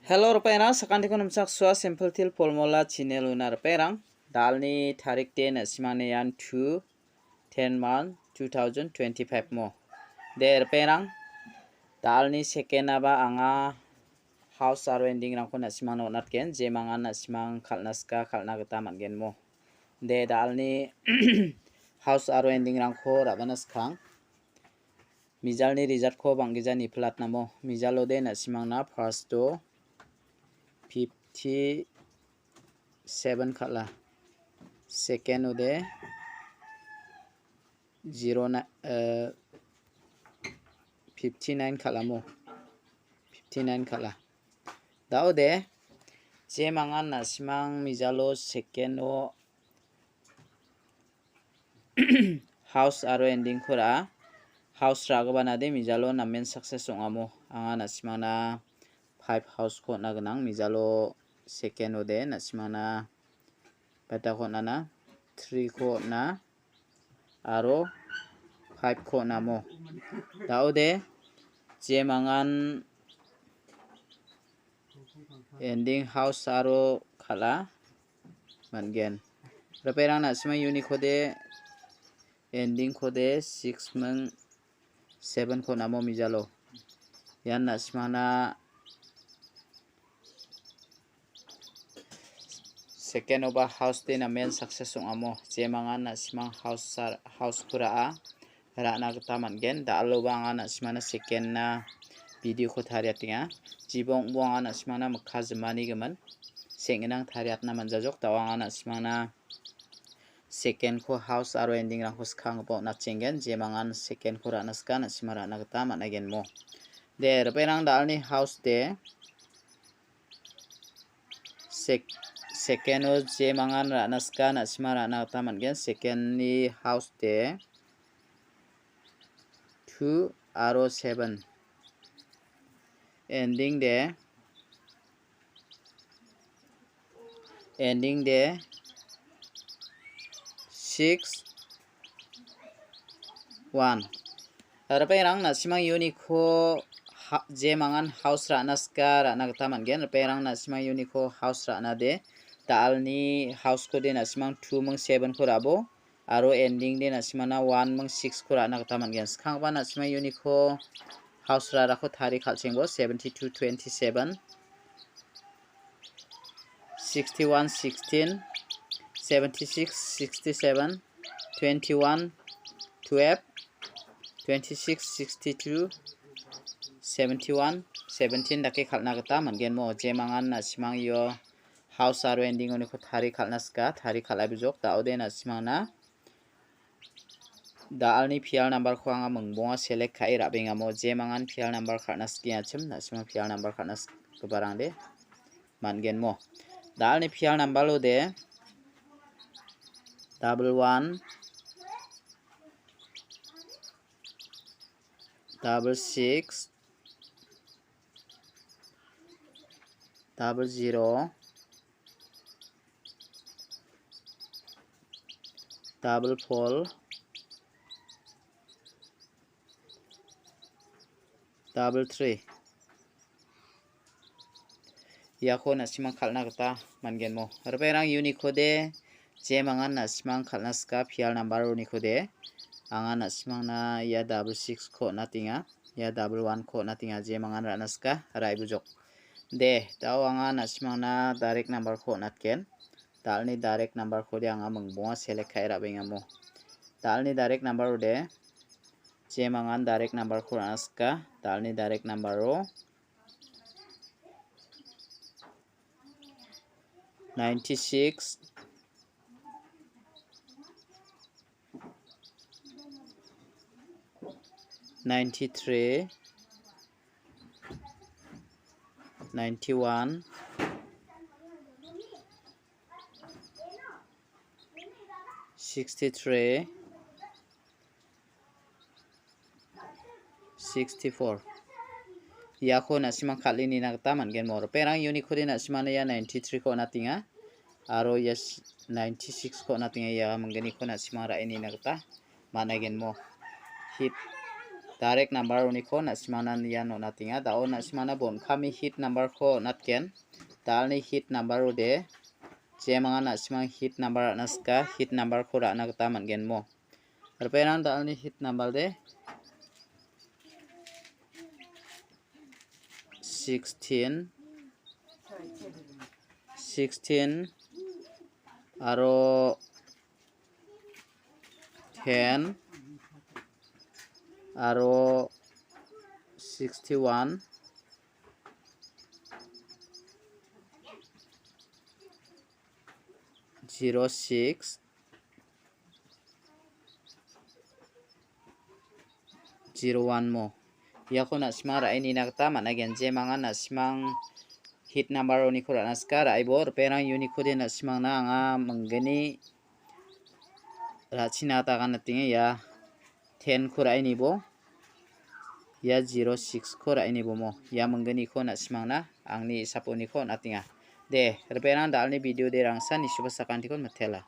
Hello rupairang sakanti ko namsak swa simple til polmola channel una rupairang dalni tarik te na simane yan 2 10 month 2025 mo de rupairang dalni second aba anga house aro ending rang ko na simang onat ken je mangan na simang khalnaska khalna gata mangen mo de dalni house aro ending rang ko rabanas khang mijalni result ko banggijani plat namo mijalo de na simang na first to 57 khala second ode 59 khala mo 59 khala dao de je mangan na simang mijalo second o house aro ending khora house ragabana de mijalo namen success ongamo anga na simang na 5 house ko na ganang mijalo second ode na simana bata ko na 3 ko na aro 5 ko na mo dao de je mangan ending house aro khala mangen repairang na sima unique kode ending kode 6 mang 7 ko na mo mijalo yan na simana second oba house de na main success amo je mangan na simang house pura a rana gata mangen da aloba anga na simana second na video ko thariat tinga jibong anga na simana mukha jmani gaman senginang thariat na manjajok tawanga na simana second ko house aro ending rang ko skhang bo na chengen je mangan second ko rana ska na simara na gata managen mo de repairang dalni house de second o je mangan rana ska na simara na gata mangen second ni house de 2 aro 7 ending de 6 1 repairang na simang unico je mangan house rana ska rana gata mangen repairang na simang unico house rana de dalni house ko de na simang 2 mang 7 ko rabo aro ending de na simana 1 mang 6 ko rana gata mangen skhang ba na simang unico house rara ko thari khalchengbo 72 27 61 16 76 67 21 12 26 62 71 17 dake khalna gata mangen mo je mangan na simang yo house aro ending oni ko thari khalna ska thari khalai bujok da ode na simang na da alni fial number ko anga mungbonga select khai rabenga mo je mangan fial number khalna skia chim na simang fial number khalna barang de mangen mo da alni fial number lo de 11 6 0 4 3 yako na simang khalna gata mangen mo repairang unique kode je mangan na simang khalna ska fial number ni kode anga na simang na ya 6 ko na tinga ya 1 ko na tinga je mangan rana ska rai bujok de tao anga na simang na direct number ko natken dalni direct number ko de anga mungbonga select khai rabenga mo dalni direct number de je mangan direct number ko rana ska dalni direct number ro 96 93 91 63 64 yako na simang khalini na gata mangen mo repairang unique kode na simana ya 93 ko na tinga aro ya 96 ko na tinga ya mangeni ko na simang ra ini na gata managen mo hit direct number ni ko na simana niya no natinga dao na simana bon kami hit number ko natken dal ni hit number de je mga na simang hit number naska hit number ko ra na ta man gen mo perperan dal ni hit number de 16 aro 10 aro 61 06 01 mo yako na simara ini nakta managen je mga na simang hit number ni ko na skara aibo perang unique de na simang na nga menggeni rachina ta kan tinge ya 10 ko rai ni bo ya 06 ko rai ni bo mo ya menggeni ko na simang na angni saponi ko natinga de perang dal ni video de rangsa ni subasakan tikon matela